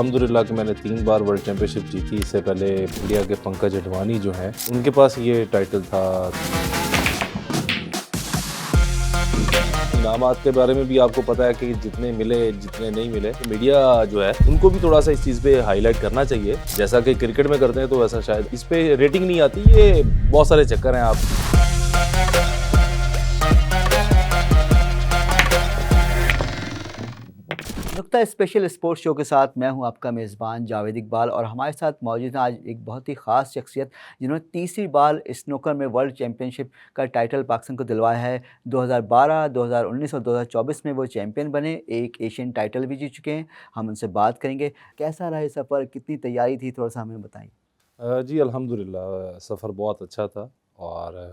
अल्हम्दुलिल्लाह कि मैंने 3 बार वर्ल्ड चैम्पियनशिप जीती। इससे पहले इंडिया के पंकज अडवाणी जो हैं, उनके पास ये टाइटल था। इनामात के बारे में भी आपको पता है कि जितने मिले, जितने नहीं मिले, तो मीडिया जो है उनको भी थोड़ा सा इस चीज़ पे हाईलाइट करना चाहिए। जैसा कि क्रिकेट में करते हैं तो वैसा शायद इस पे रेटिंग नहीं आती। ये बहुत सारे चक्कर हैं। आप नुक्ता स्पेशल स्पोर्ट्स शो के साथ मैं हूं आपका मेज़बान जावेद इकबाल और हमारे साथ मौजूद है आज एक बहुत ही ख़ास शख्सियत जिन्होंने तीसरी बार स्नूकर में वर्ल्ड चैम्पियनशिप का टाइटल पाकिस्तान को दिलवाया है। 2012, 2019 और 2024 में वो चैम्पियन बने, एक एशियन टाइटल भी जीत चुके हैं। हम उनसे बात करेंगे, कैसा रहा ये सफ़र, कितनी तैयारी थी, थोड़ा सा हमें बताइए। जी अल्हम्दुलिल्लाह सफ़र बहुत अच्छा था। और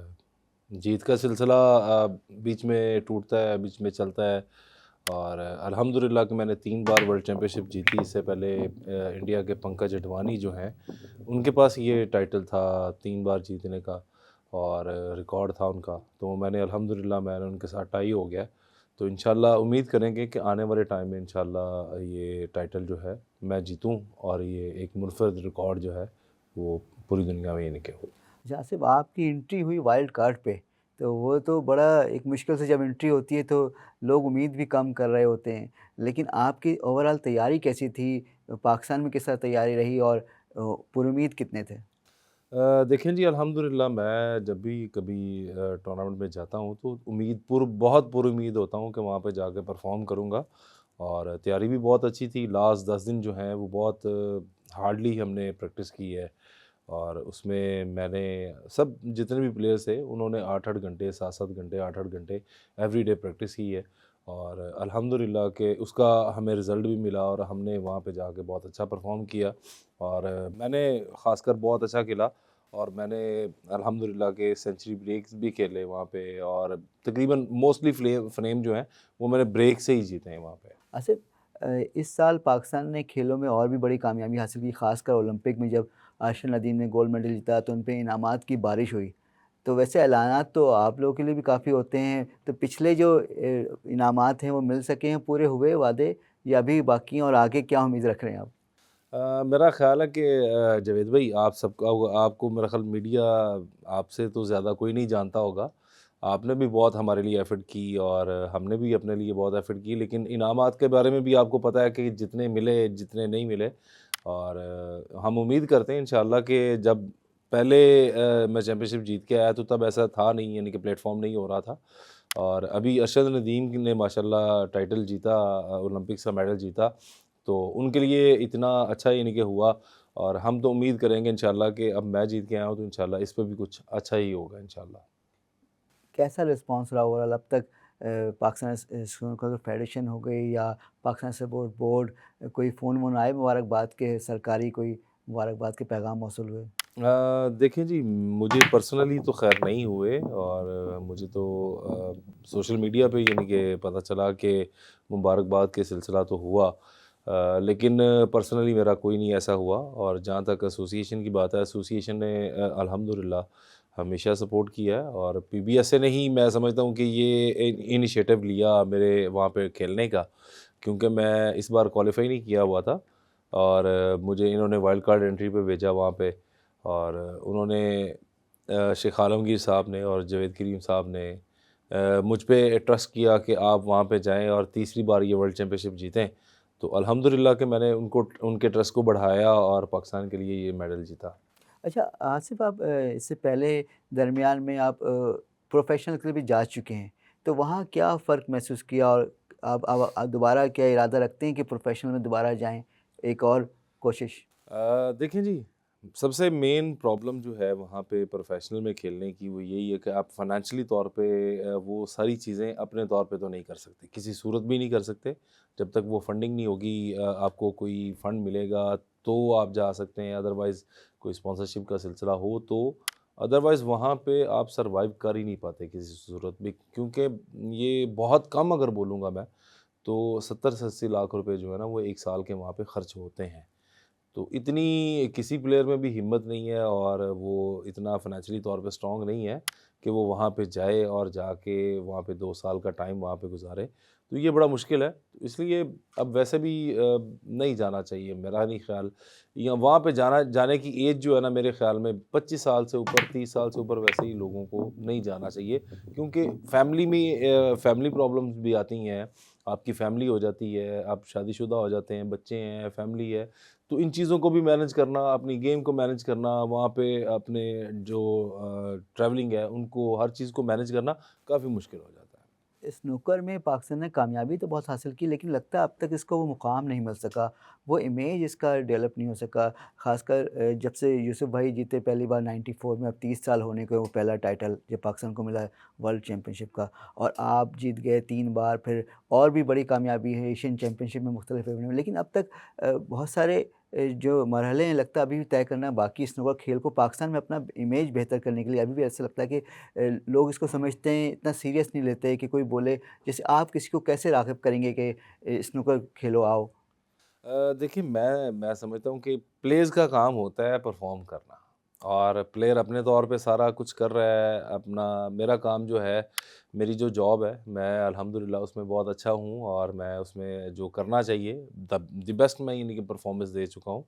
जीत का सिलसिला बीच में टूटता है, बीच में चलता है। और अल्हम्दुलिल्लाह कि मैंने 3 बार वर्ल्ड चैम्पियनशिप जीती। इससे पहले इंडिया के पंकज अडवाणी जो हैं, उनके पास ये टाइटल था 3 बार जीतने का, और रिकॉर्ड था उनका। तो मैंने उनके साथ टाई हो गया। तो इंशाल्लाह उम्मीद करेंगे कि आने वाले टाइम में इंशाल्लाह ये टाइटल जो है मैं जीतूँ, और ये एक मुनफ़रिद रिकॉर्ड जो है वो पूरी दुनिया में ये नहीं हो। जहाँ से आपकी एंट्री हुई वाइल्ड कार्ड पे, तो वो तो बड़ा एक मुश्किल से जब एंट्री होती है तो लोग उम्मीद भी कम कर रहे होते हैं। लेकिन आपकी ओवरऑल तैयारी कैसी थी? पाकिस्तान में किस तरह तैयारी रही और पुरुमीद कितने थे? देखें जी अल्हम्दुलिल्लाह मैं जब भी कभी टूर्नामेंट में जाता हूँ तो बहुत पुरुमीद होता हूँ कि वहाँ पे जाके परफॉर्म करूँगा। और तैयारी भी बहुत अच्छी थी। लास्ट 10 दिन जो हैं वो बहुत हार्डली हमने प्रैक्टिस की है। और उसमें मैंने सब जितने भी प्लेयर्स थे उन्होंने 8-8 घंटे, 7-7 घंटे, 8-8 घंटे एवरीडे प्रैक्टिस की है। और अल्हम्दुलिल्लाह कि उसका हमें रिज़ल्ट भी मिला और हमने वहाँ पे जाके बहुत अच्छा परफ़ॉर्म किया। और मैंने ख़ासकर बहुत अच्छा खेला। और मैंने अल्हम्दुलिल्लाह के सेंचुरी ब्रेक्स भी खेले वहाँ पे। और तकरीबन मोस्टली फ्रेम जो हैं वो मैंने ब्रेक से ही जीते हैं वहाँ पे। आसिफ, इस साल पाकिस्तान ने खेलों में और भी बड़ी कामयाबी हासिल की, खासकर ओलंपिक में जब आशिर नदीम ने गोल्ड मेडल जीता तो उन पे इनामात की बारिश हुई। तो वैसे ऐलानात तो आप लोगों के लिए भी काफ़ी होते हैं, तो पिछले जो इनामात हैं वो मिल सके हैं, पूरे हुए वादे या अभी बाकी हैं और आगे क्या उम्मीद रख रहे हैं आप? मेरा ख़्याल है कि जावेद भाई आप सबका आपको मेरा ख़्याल मीडिया आपसे तो ज़्यादा कोई नहीं जानता होगा। आपने भी बहुत हमारे लिए एफ़र्ट की और हमने भी अपने लिए बहुत एफ़र्ट की। लेकिन इनामात के बारे में भी आपको पता है कि जितने मिले, जितने नहीं मिले। और हम उम्मीद करते हैं इंशाअल्लाह कि जब पहले मैं चैम्पियनशिप जीत के आया तो तब ऐसा था नहीं, यानी कि प्लेटफ़ॉर्म नहीं हो रहा था। और अभी अरशद नदीम ने माशाल्लाह टाइटल जीता, ओलंपिक्स का मेडल जीता। तो उनके लिए इतना अच्छा यानी कि हुआ। और हम तो उम्मीद करेंगे इंशाल्लाह कि अब मैं जीत के आया हूँ तो इंशाल्लाह इस पे भी कुछ अच्छा ही होगा इंशाल्लाह। कैसा रिस्पॉन्स रहा ओवरऑल अब तक? पाकिस्तान स्नूकर फेडरेशन हो गई या पाकिस्तान स्पोर्ट बोर्ड, कोई फ़ोन वोन आए मुबारकबाद के, सरकारी कोई मुबारकबाद के पैगाम मौसूल हुए? देखें जी मुझे पर्सनली तो ख़ैर नहीं हुए। और मुझे तो सोशल मीडिया पे यानी कि पता चला कि मुबारकबाद के सिलसिला तो हुआ। लेकिन पर्सनली मेरा कोई नहीं ऐसा हुआ। और जहाँ तक एसोसिएशन की बात है, एसोसिएशन ने अल्हम्दुलिल्लाह हमेशा सपोर्ट किया है। और पीबीएसए ने ही मैं समझता हूँ कि ये इनिशिएटिव लिया मेरे वहाँ पे खेलने का, क्योंकि मैं इस बार क्वालिफाई नहीं किया हुआ था। और मुझे इन्होंने वाइल्ड कार्ड एंट्री पे भेजा वहाँ पे। और उन्होंने शेख आलमगीर साहब ने और जावेद करीम साहब ने मुझ पे ट्रस्ट किया कि आप वहाँ पे जाएँ और तीसरी बार ये वर्ल्ड चैम्पियनशिप जीतें। तो अल्हम्दुलिल्लाह कि मैंने उनको उनके ट्रस्ट को बढ़ाया और पाकिस्तान के लिए ये मेडल जीता। अच्छा आसिफ, आप इससे पहले दरमियान में आप प्रोफेशनल के लिए भी जा चुके हैं, तो वहाँ क्या फ़र्क महसूस किया और आप दोबारा क्या इरादा रखते हैं कि प्रोफेशनल में दोबारा जाएं, एक और कोशिश? देखें जी, सबसे मेन प्रॉब्लम जो है वहाँ पे प्रोफेशनल में खेलने की वो यही है कि आप फाइनेंशियली तौर पे वो सारी चीज़ें अपने तौर पे तो नहीं कर सकते, किसी सूरत भी नहीं कर सकते। जब तक वो फंडिंग नहीं होगी, आपको कोई फंड मिलेगा तो आप जा सकते हैं। अदरवाइज़ कोई स्पॉन्सरशिप का सिलसिला हो तो, अदरवाइज़ वहाँ पे आप सर्वाइव कर ही नहीं पाते किसी सूरत भी, क्योंकि ये बहुत कम अगर बोलूँगा मैं तो 70 से 80 लाख रुपए जो है ना वो 1 साल के वहाँ पे खर्च होते हैं। तो इतनी किसी प्लेयर में भी हिम्मत नहीं है और वो इतना फाइनेंशियली तौर पे स्ट्रॉन्ग नहीं है कि वो वहाँ पे जाए और जाके वहाँ पे 2 साल का टाइम वहाँ पे गुज़ारे। तो ये बड़ा मुश्किल है। इसलिए अब वैसे भी नहीं जाना चाहिए, मेरा नहीं ख़्याल। या वहाँ पे जाने की एज जो है ना, मेरे ख़्याल में 25 साल से ऊपर, 30 साल से ऊपर वैसे ही लोगों को नहीं जाना चाहिए, क्योंकि फैमिली में फैमिली प्रॉब्लम्स भी आती हैं। आपकी फैमिली हो जाती है, आप शादीशुदा हो जाते हैं, बच्चे हैं, फैमिली है, तो इन चीज़ों को भी मैनेज करना, अपनी गेम को मैनेज करना, वहाँ पे अपने जो ट्रैवलिंग है, उनको हर चीज़ को मैनेज करना काफ़ी मुश्किल हो जाता है। स्नूकर में पाकिस्तान ने कामयाबी तो बहुत हासिल की, लेकिन लगता है अब तक इसको वो मुकाम नहीं मिल सका, वो इमेज इसका डेवलप नहीं हो सका। ख़ासकर जब से यूसुफ भाई जीते पहली बार 94 में, अब 30 साल होने को वो पहला टाइटल जब पाकिस्तान को मिला वर्ल्ड चैम्पियनशिप का, और आप जीत गए 3 बार, फिर और भी बड़ी कामयाबी है एशियन चैम्पियनशिप में मुख्तलिफ इवेंट में। लेकिन अब तक बहुत सारे जो मरहले हैं लगता है अभी भी तय करना बाकी स्नूकर खेल को पाकिस्तान में अपना इमेज बेहतर करने के लिए। अभी भी ऐसा लगता है कि लोग इसको समझते हैं, इतना सीरियस नहीं लेते कि कोई बोले, जैसे आप किसी को कैसे राग़िब करेंगे कि स्नूकर खेलो आओ? देखिए, मैं समझता हूँ कि प्लेयर्स का काम होता है परफ़ॉर्म करना, और प्लेयर अपने तौर पे सारा कुछ कर रहा है अपना। मेरा काम जो है, मेरी जो जॉब है, मैं अल्हम्दुलिल्लाह उसमें बहुत अच्छा हूँ, और मैं उसमें जो करना चाहिए द बेस्ट मैं यानी कि परफ़ॉर्मेंस दे चुका हूँ।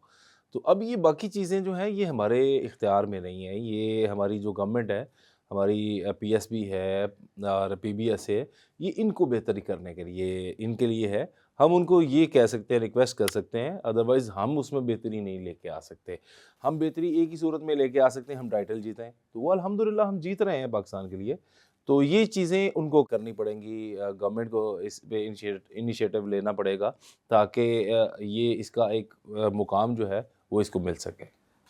तो अब ये बाकी चीज़ें जो हैं, ये हमारे इख्तियार में नहीं है, ये हमारी जो गवर्नमेंट है, हमारी पीएसबी है और पीबीएस है, ये इनको बेहतरी करने के लिए, इनके लिए है। हम उनको ये कह सकते हैं, रिक्वेस्ट कर सकते हैं, अदरवाइज़ हम उसमें बेहतरी नहीं लेके आ सकते। हम बेहतरी एक ही सूरत में लेके आ सकते हैं, हम टाइटल जीतें, तो वो अल्हम्दुलिल्लाह हम जीत रहे हैं पाकिस्तान के लिए। तो ये चीज़ें उनको करनी पड़ेंगी, गवर्नमेंट को इस पे इनिशिएटिव लेना पड़ेगा, ताकि ये इसका एक मुकाम जो है, वो इसको मिल सके।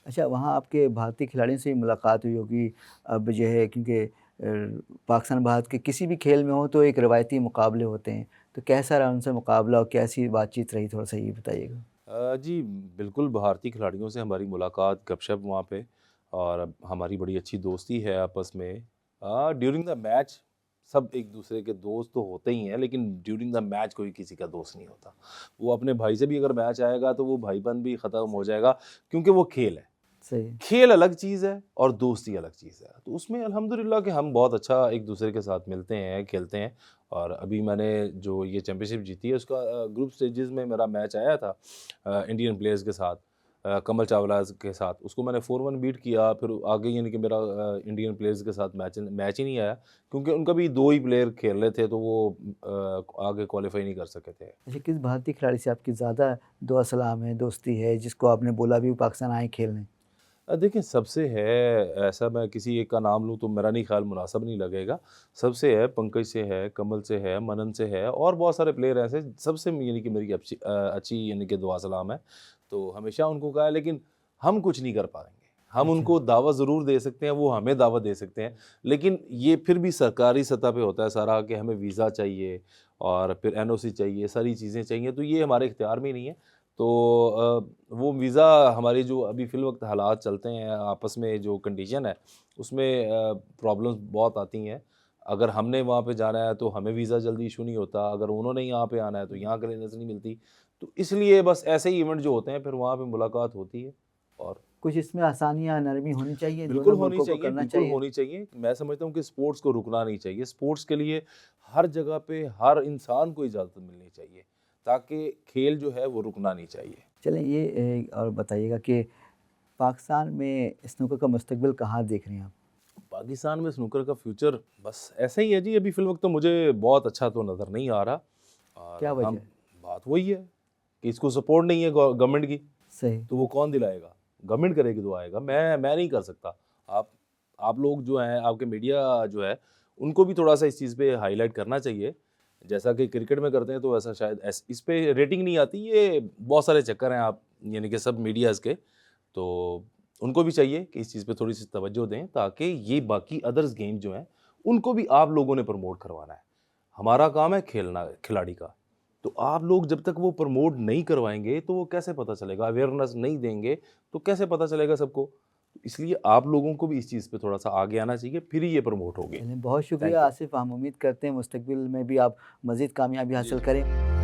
अच्छा, वहाँ आपके भारतीय खिलाड़ियों से भी मुलाकात हुई होगी अब जो है, क्योंकि पाकिस्तान भारत के किसी भी खेल में हो तो एक रवायती मुकाबले होते हैं, तो कैसा रहा उनसे मुकाबला और कैसी बातचीत रही, थोड़ा-सा ये बताइएगा? जी, बिल्कुल भारतीय खिलाड़ियों से हमारी मुलाकात, गपशप वहाँ पे, और अब हमारी बड़ी अच्छी दोस्ती है आपस में। ड्यूरिंग द मैच सब एक-दूसरे के दोस्त तो होते ही हैं, लेकिन ड्यूरिंग द मैच कोई किसी का दोस्त नहीं होता। वो अपने भाई से भी अगर मैच आएगा, तो वो भाईपन भी ख़त्म हो जाएगा, क्योंकि वो खेल है। सही है। खेल अलग चीज़ है और दोस्ती अलग चीज़ है। तो उसमें अल्हम्दुलिल्लाह कि हम बहुत अच्छा एक-दूसरे के साथ मिलते हैं, खेलते हैं, और अभी मैंने जो ये चैंपियनशिप जीती है, उसका ग्रुप स्टेजेस में मेरा मैच आया था इंडियन प्लेयर्स के साथ, कमल चावला के साथ। उसको मैंने 4-1 बीट किया, फिर आगे यानी कि मेरा इंडियन प्लेयर्स के साथ मैच ही नहीं आया, क्योंकि उनका भी 2 ही प्लेयर खेल रहे थे, तो वो आगे क्वालीफाई नहीं कर सके थे। अच्छा, किस भारतीय खिलाड़ी से आपकी ज़्यादा दुआ सलाम है, दोस्ती है, जिसको आपने बोला भी वो पाकिस्तान आए खेलने? देखिए, सबसे है, ऐसा मैं किसी एक का नाम लूँ तो मेरा नहीं ख़्याल मुनासिब नहीं लगेगा। सबसे है, पंकज से है, कमल से है, मनन से है, और बहुत सारे प्लेयर ऐसे, सबसे यानी कि मेरी अच्छी यानी कि दुआ सलाम है। तो हमेशा उनको कहा है, लेकिन हम कुछ नहीं कर पाएँगे। हम अच्छा। उनको दावत ज़रूर दे सकते हैं, वो हमें दावत दे सकते हैं, लेकिन ये फिर भी सरकारी सतह पे होता है सारा, कि हमें वीज़ा चाहिए और फिर एनओसी चाहिए, सारी चीज़ें चाहिए, तो ये हमारे इख्तियार में ही नहीं है। तो वो वीज़ा हमारी जो अभी फ़िल वक़्त हालात चलते हैं, आपस में जो कंडीशन है, उसमें प्रॉब्लम्स बहुत आती हैं। अगर हमने वहाँ पे जाना है, तो हमें वीज़ा जल्दी इश्यू नहीं होता, अगर उन्होंने यहाँ पे आना है, तो यहाँ क्लियरेंस नहीं मिलती। तो इसलिए बस ऐसे ही इवेंट जो होते हैं, फिर वहाँ पे मुलाकात होती है, और कुछ इसमें आसानियाँ, नरमी होनी चाहिए, बिल्कुल दोनों होनी मुल्कों को चाहिए, करना बिल्कुल चाहिए। होनी चाहिए। मैं समझता हूँ कि स्पोर्ट्स को रुकना नहीं चाहिए। स्पोर्ट्स के लिए हर जगह पे हर इंसान को इजाज़त मिलनी चाहिए, ताकि खेल जो है वो रुकना नहीं चाहिए। चलें, ये और बताइएगा कि पाकिस्तान में स्नूकर का मुस्तकबिल कहाँ देख रहे हैं आप? पाकिस्तान में स्नूकर का फ्यूचर बस ऐसा ही है जी, अभी फ़िलवक़्त तो मुझे बहुत अच्छा तो नज़र नहीं आ रहा, क्या और वजह हम है? बात वही है कि इसको सपोर्ट नहीं है गवर्नमेंट की, सही। तो वो कौन दिलाएगा? गवर्नमेंट करेगी तो आएगा, मैं नहीं कर सकता। आप आप लोग जो हैं, आपके मीडिया जो है, उनको भी थोड़ा-सा इस चीज़ पे हाइलाइट करना चाहिए। जैसा कि क्रिकेट में करते हैं, तो वैसा शायद इस पे रेटिंग नहीं आती, ये बहुत सारे चक्कर हैं, आप यानी कि सब मीडियाज़ के। तो उनको भी चाहिए कि इस चीज़ पे थोड़ी-सी तवज्जो दें, ताकि ये बाकी अदर्स गेम जो हैं, उनको भी आप लोगों ने प्रमोट करवाना है। हमारा काम है खेलना खिलाड़ी का। तो आप लोग जब तक वो प्रमोट नहीं करवाएँगे, तो वो कैसे पता चलेगा? अवेयरनेस नहीं देंगे, तो कैसे पता चलेगा सबको? इसलिए आप लोगों को भी इस चीज़ पे थोड़ा-सा आगे आना चाहिए, फिर ही ये प्रमोट होगी। चलिए, बहुत थैंक शुक्रिया यू। आसिफ़, हम उम्मीद करते हैं मुस्तकबिल में भी आप मज़ीद कामयाबी जी, हासिल जी। करें।